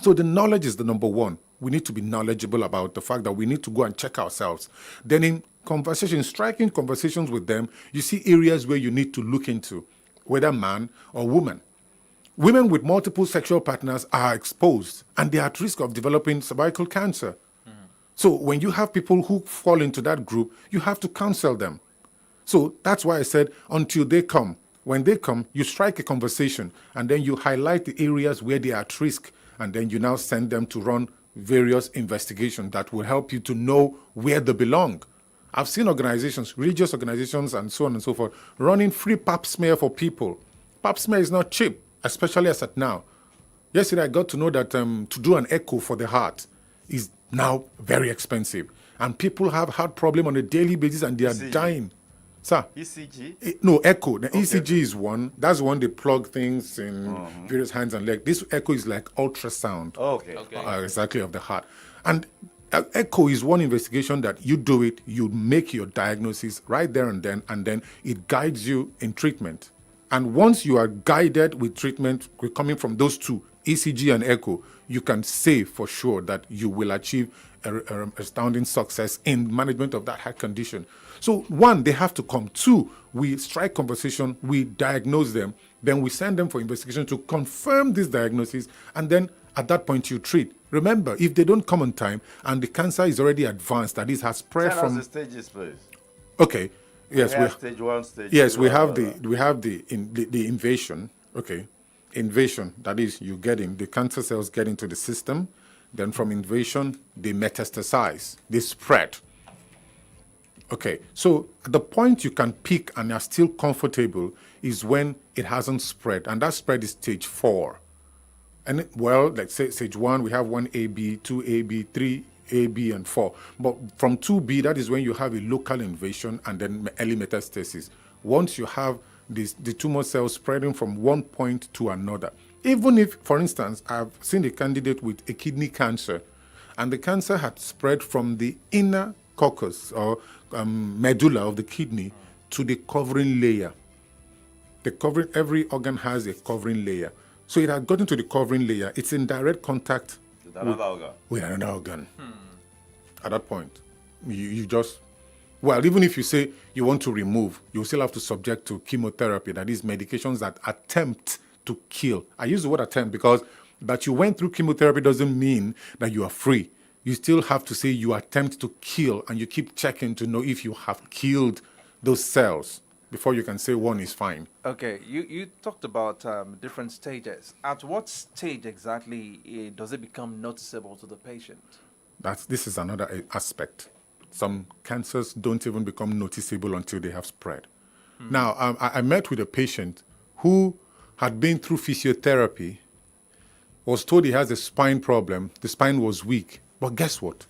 So the knowledge is the number one. We need to be knowledgeable about the fact that we need to go and check ourselves. Then in conversations, striking conversations with them, you see areas where you need to look into, whether man or woman. Women with multiple sexual partners are exposed and they are at risk of developing cervical cancer. So when you have people who fall into that group, you have to counsel them. So that's why I said until they come. When they come, you strike a conversation and then you highlight the areas where they are at risk and then you now send them to run various investigations that will help you to know where they belong. I've seen organizations, religious organizations and so on and so forth, running free pap smear for people. Pap smear is not cheap, especially as at now. Yesterday I got to know that to do an echo for the heart is now very expensive. And people have heart problem on a daily basis and they are dying. Sir? ECG? No, echo. The ECG is one. That's one they plug things in various hands and legs. This echo is like ultrasound. Exactly, of the heart. And echo is one investigation that you do it, you make your diagnosis right there and then it guides you in treatment. And once you are guided with treatment coming from those two, ECG and echo, you can say for sure that you will achieve astounding success in management of that heart condition. So one, they have to come. Two, we strike conversation, we diagnose them, then we send them for investigation to confirm this diagnosis, and then at that point you treat. Remember, if they don't come on time and the cancer is already advanced, that is has spread Tell from us the stages, please. Okay. Yes, we have stage one, stage yes, two, we have the invasion. Okay, invasion. That is, you get in the cancer cells get into the system. Then from invasion, they metastasize, they spread. Okay, so at the point you can peak and are still comfortable is when it hasn't spread, and that spread is stage 4. And let's say stage 1, we have 1AB, 2AB, 3AB, and 4. But from 2B, that is when you have a local invasion and then early metastasis. Once you have the tumor cells spreading from one point to another. Even if, for instance, I've seen a candidate with a kidney cancer, and the cancer had spread from the inner caucus or medulla of the kidney to the covering layer. Every organ has a covering layer. So it had gotten to the covering layer. It's in direct contact with another organ. At that point, you just, even if you say you want to remove, you still have to subject to chemotherapy, that is medications that attempt to kill. I use the word attempt because that you went through chemotherapy doesn't mean that you are free. You still have to say you attempt to kill and you keep checking to know if you have killed those cells before you can say one is fine. Okay, you talked about different stages. At what stage exactly does it become noticeable to the patient? This is another aspect. Some cancers don't even become noticeable until they have spread. Now, I met with a patient who had been through physiotherapy, was told he has a spine problem. The spine was weak. But guess what?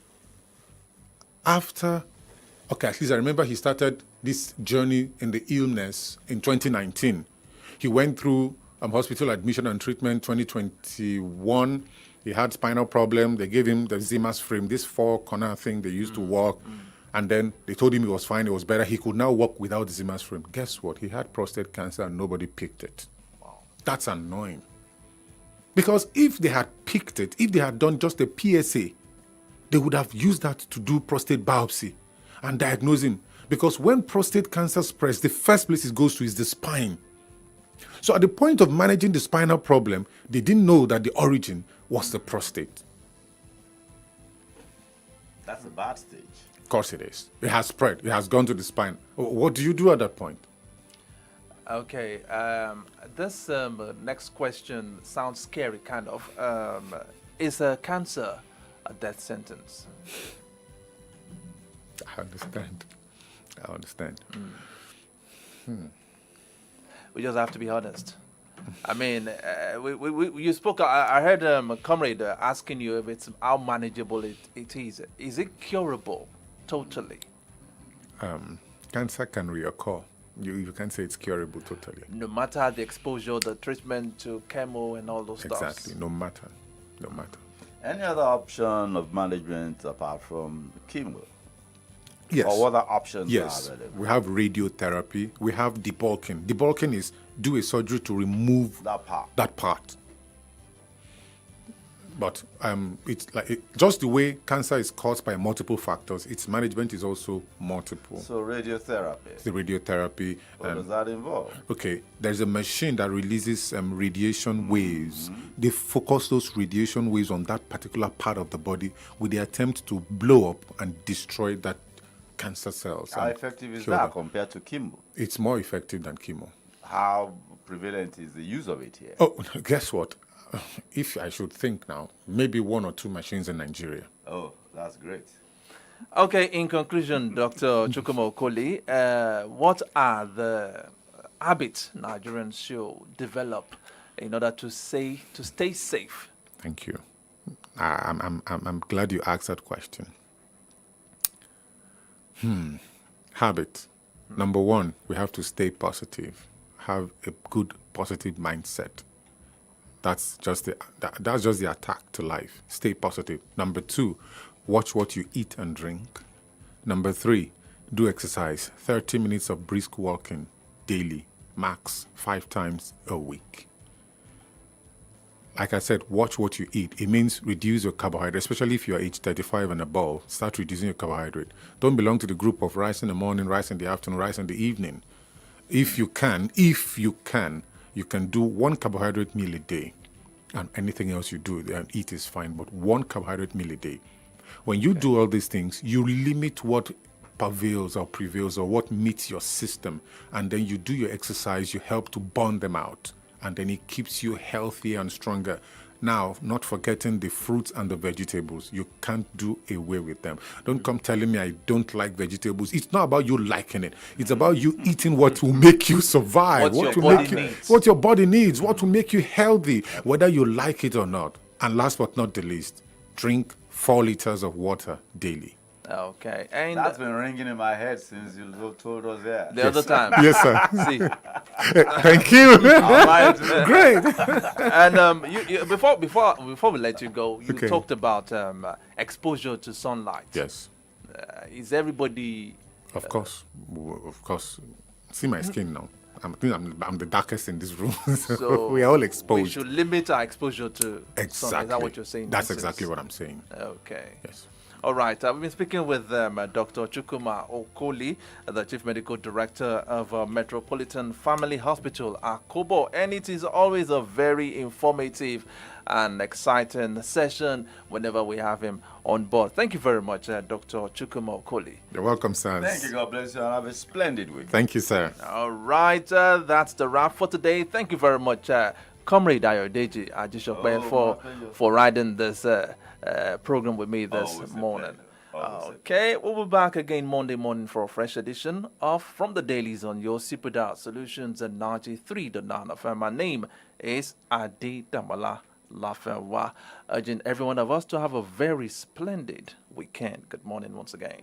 At least I remember he started this journey in the illness in 2019. He went through hospital admission and treatment 2021. He had spinal problem. They gave him the Zimmer's frame, this four-corner thing they used to walk. And then they told him he was fine, it was better. He could now walk without the Zimmer's frame. Guess what? He had prostate cancer and nobody picked it. Wow. That's annoying. Because if they had picked it, if they had done just a PSA, they would have used that to do prostate biopsy and diagnose him. Because when prostate cancer spreads, the first place it goes to is the spine. So at the point of managing the spinal problem, they didn't know that the origin was the prostate. That's a bad stage. Of course it is. It has spread. It has gone to the spine. What do you do at that point? Okay, this next question sounds scary, kind of. Is cancer a death sentence? I understand. We just have to be honest. I mean, you spoke. I heard a comrade asking you if it's how manageable it is. Is it curable totally? Cancer can reoccur. You can't say it's curable totally. No matter the exposure, the treatment to chemo and all those stuff. Exactly. No matter. Any other option of management apart from chemo? Yes. Or what other options are Yes. available? We have radiotherapy. We have debulking. Debulking is do a surgery to remove That part. that part. But it's like just the way cancer is caused by multiple factors, its management is also multiple. So radiotherapy. The radiotherapy. What does that involve? Okay, there's a machine that releases radiation waves. They focus those radiation waves on that particular part of the body with the attempt to blow up and destroy that cancer cells. How and effective is kill that them. compared to chemo? It's more effective than chemo. How prevalent is the use of it here? Oh, guess what? If I should think now, maybe 1 or 2 machines in Nigeria. Oh, that's great. Okay, in conclusion, Dr. Chukwuma Okoli, what are the habits Nigerians should develop in order to stay safe? Thank you. I'm glad you asked that question. Habit. Number 1, we have to stay positive. Have a good positive mindset. That's just the attack to life. Stay positive. Number 2, watch what you eat and drink. Number 3, do exercise. 30 minutes of brisk walking daily, max 5 times a week. Like I said, watch what you eat. It means reduce your carbohydrate, especially if you're age 35 and above. Start reducing your carbohydrate. Don't belong to the group of rice in the morning, rice in the afternoon, rice in the evening. If you can, you can do 1 carbohydrate meal a day. And anything else you do and eat is fine, but 1 carbohydrate meal a day. When you do all these things, you limit what prevails or what meets your system. And then you do your exercise, you help to burn them out. And then it keeps you healthier and stronger. Now, not forgetting the fruits and the vegetables. You can't do away with them. Don't come telling me I don't like vegetables. It's not about you liking it. It's about you eating what will make you survive. What your body needs. What will make you healthy, whether you like it or not. And last but not the least, drink 4 liters of water daily. Okay. And that's been ringing in my head since you told us that. The other time. Yes, sir. See. Thank you. Great. And before we let you go, you talked about exposure to sunlight. Yes. Is everybody? Of course. See my skin now. I'm the darkest in this room. So we are all exposed. We should limit our exposure to sun. Is that what you're saying? That's exactly what I'm saying. Okay. Yes. All right, we've been speaking with Dr. Chukwuma Okoli, the Chief Medical Director of Metropolitan Family Hospital, Akobo, and it is always a very informative and exciting session whenever we have him on board. Thank you very much, Dr. Chukwuma Okoli. You're welcome, sir. Thank you. God bless you. And have a splendid week. Thank you, sir. All right, that's the wrap for today. Thank you very much, Comrade Ayodeji Ajisope, for riding this program with me this morning. Okay, we'll be back again Monday morning for a fresh edition of From the Dailies on your Super Solutions and 93.9 FM. My name is Adi Damala LAFENWA, urging every one of us to have a very splendid weekend. Good morning once again.